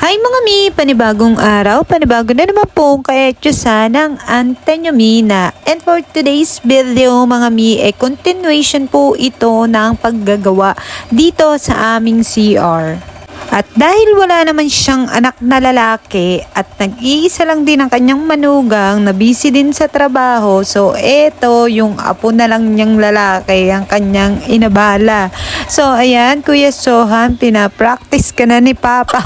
Hi mga mi, panibagong araw, panibago na naman po kaetyosa ng Antonio Mina. And for today's video mga mi, continuation po ito ng paggagawa dito sa aming CR. At dahil wala naman siyang anak na lalaki at nag-iisa lang din ang kanyang manugang na busy din sa trabaho, so eto yung apo na lang niyang lalaki ang kanyang inabala. So ayan, Kuya Sohan, pinapractice ka na ni Papa.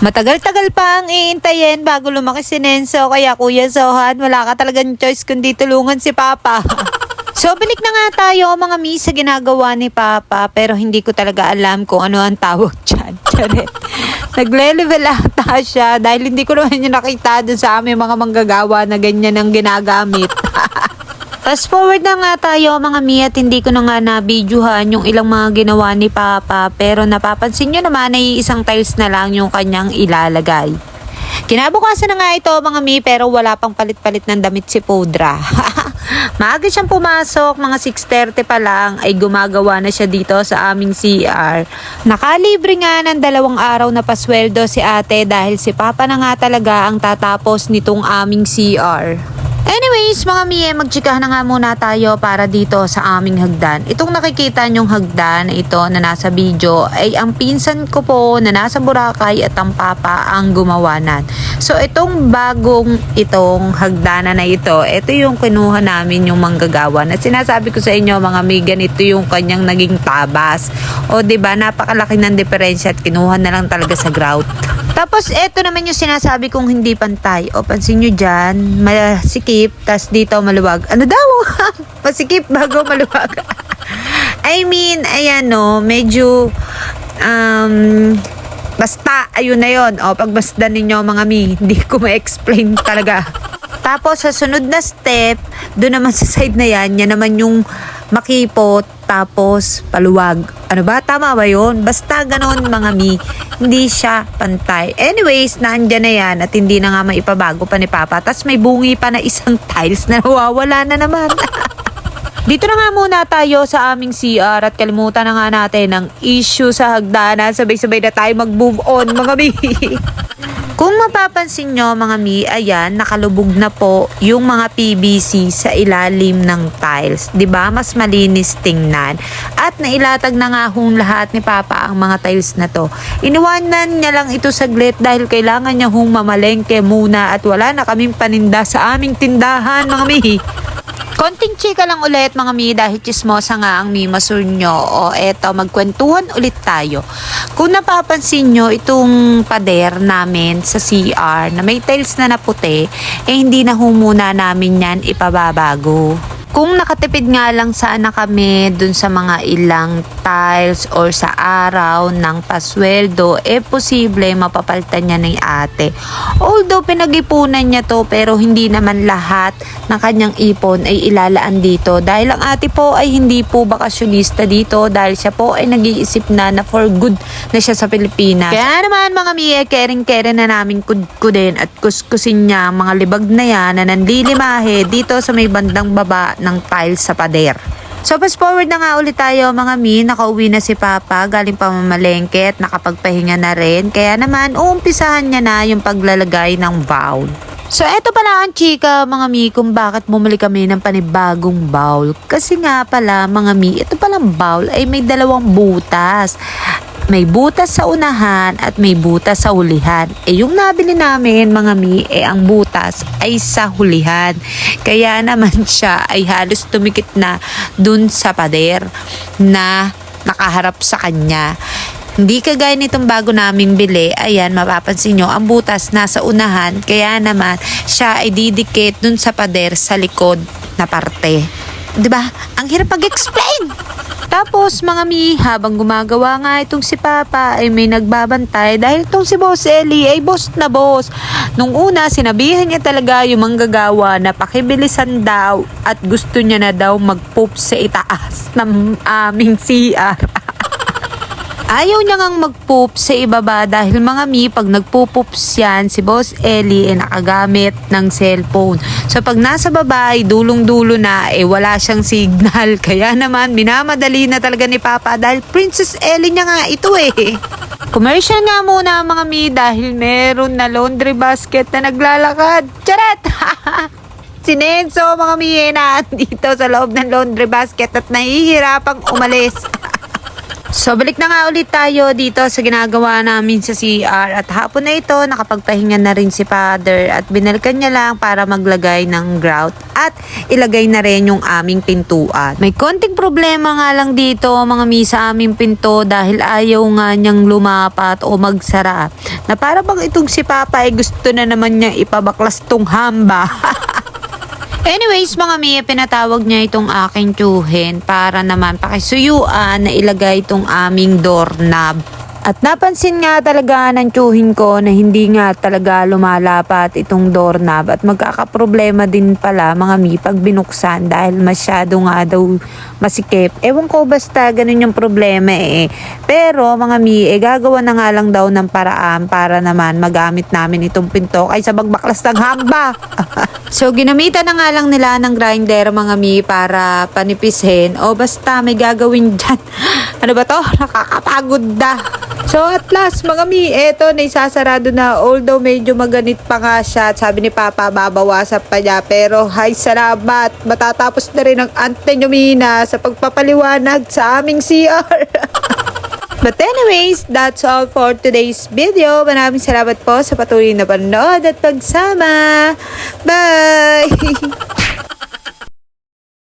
Matagal-tagal pa ang iintayin bago lumaki si Nenso, kaya Kuya Sohan, wala ka talagang choice kundi tulungan si Papa. So, balik na nga tayo mga mi sa ginagawa ni Papa, pero hindi ko talaga alam kung ano ang tawag dyan. Nagle-level ata siya dahil hindi ko naman yung nakita dun sa aming mga manggagawa na ganyan ang ginagamit. Fast forward na nga tayo mga mi at hindi ko na nga na-videohan yung ilang mga ginawa ni Papa, pero napapansin nyo naman ay isang tiles na lang yung kanyang ilalagay. Kinabukasan na nga ito mga mi, pero wala pang palit-palit ng damit si Podra. Maaga siyang pumasok, mga 6:30 pa lang ay gumagawa na siya dito sa aming CR. Nakalibre nga ng 2 araw na pasweldo si ate dahil si Papa na nga talaga ang tatapos nitong aming CR. Anyways, mga miye, magtsikahan na nga muna tayo para dito sa aming hagdan. Itong nakikita nyong hagdan na ito na nasa video ay ang pinsan ko po na nasa Boracay at ang papa ang gumawanan. So, itong bagong itong hagdanan na ito yung kinuha namin yung manggagawa. Na sinasabi ko sa inyo, mga mi, ganito yung kanyang naging tabas. O, diba, napakalaki ng diferensya at kinuha na lang talaga sa grout. Tapos, eto naman yung sinasabi kong hindi pantay. O, pansin nyo dyan, masikip, tas dito maluwag. Ano daw? Masikip bago maluwag. I mean, ayan no, medyo, basta, ayun na yun. O, pagbasdan ninyo mga mi, hindi ko ma-explain talaga. Tapos, sa sunod na step, doon naman sa side na yan naman yung makipot, tapos paluwag. Ano ba? Tama ba yun? Basta ganon mga mi, hindi siya pantay. Anyways, naandyan na yan at hindi na nga maipabago pa ni Papa. Tapos may bungi pa na isang tiles na nawawala na naman. Dito na nga muna tayo sa aming CR at kalimutan na nga natin ang issue sa hagdanan. Sabay-sabay na tayo mag-move on mga mi. Kung mapapansin nyo mga mi, ayan, nakalubog na po yung mga PVC sa ilalim ng tiles. 'Di ba? Mas malinis tingnan. At nailatag na nga hong lahat ni Papa ang mga tiles na to. Iniwanan niya lang ito saglit dahil kailangan niya hong mamalengke muna at wala na kaming paninda sa aming tindahan mga mi. Konting chika lang ulit mga mi dahil chismosa nga ang mimasur nyo. O eto, magkwentuhan ulit tayo. Kung napapansin nyo, itong pader namin sa CR na may tiles na puti, hindi na muna namin yan ipababago. Kung nakatipid nga lang sana kami dun sa mga ilang tiles or sa araw ng pasweldo, posible mapapalitan niya ni ate. Although pinag-ipunan niya to, pero hindi naman lahat ng kanyang ipon ay ilalaan dito. Dahil ang ate po ay hindi po bakasyonista dito dahil siya po ay nag-iisip na for good na siya sa Pilipinas. Kaya naman mga miye, kering-kere na namin kudkudin at kuskusin niya mga libag na yan na nandilimahe dito sa may bandang baba ng tiles sa pader. So, fast forward na nga ulit tayo mga mi, nakauwi na si Papa, galing pa mamalengke at nakapagpahinga na rin. Kaya naman, uumpisahan niya na yung paglalagay ng bowl. So, eto pala ang chika mga mi kung bakit bumili kami ng panibagong bowl. Kasi nga pala mga mi, ito palang bowl ay may 2 butas. May butas sa unahan at may butas sa hulihan. Yung nabili namin mga mi, ang butas ay sa hulihan. Kaya naman siya ay halos tumikit na dun sa pader na nakaharap sa kanya. Hindi kagaya nitong bago naming bili, ayan, mapapansin nyo, ang butas nasa unahan, kaya naman siya ay didikit dun sa pader sa likod na parte. Diba? Ang hirap mag-explain! Tapos mga mi, habang gumagawa nga itong si Papa ay may nagbabantay dahil itong si Boss Eli ay boss na boss. Nung una, sinabihan niya talaga yung manggagawa na pakibilisan daw at gusto niya na daw mag-poop sa itaas ng aming CR. Ayaw niya ngang mag-poop sa ibaba dahil mga mi, pag nagpo-poops yan, si Boss Ellie ay nakagamit ng cellphone. So pag nasa baba ay dulong-dulo na, wala siyang signal. Kaya naman, minamadali na talaga ni Papa dahil Princess Ellie niya nga ito Commercial nga muna mga mi dahil meron na laundry basket na naglalakad. Charat! Si Nenzo mga mi na dito sa loob ng laundry basket at nahihirapang umalis. So, balik na nga ulit tayo dito sa ginagawa namin sa CR at hapon na ito, nakapagpahinga na rin si Father at binalikan niya lang para maglagay ng grout at ilagay na rin yung aming pintuan. May konting problema nga lang dito mga mi sa aming pinto dahil ayaw nga niyang lumapat o magsara. Na para bang itong si Papa ay gusto na naman niya ipabaklas tong hamba. Anyways, mga mi, pinatawag niya itong aking tiyuhin para naman pakisuyuan na ilagay itong aming doorknob. At napansin nga talaga ng tiyuhin ko na hindi nga talaga lumalapat itong doorknob at magkakaproblema din pala mga mi pag binuksan dahil masyado nga daw masikip. Ewan ko basta ganun yung problema Pero mga mi, gagawa na nga lang daw ng paraan para naman magamit namin itong pinto kaysa magbaklas ng hamba. So, ginamitan na nga lang nila ng grinder mga mi para panipisin o basta may gagawin dyan. Ano ba to? Nakakapagod na. So, at last mga mi, eto na isasarado na although medyo maganit pa nga siya at sabi ni Papa babawasan pa niya pero hay salamat, matatapos na rin ang ante nyo Mina sa pagpapaliwanag sa aming CR. But anyways, that's all for today's video. Maraming salamat po sa patuloy na panonood at pagsama. Bye!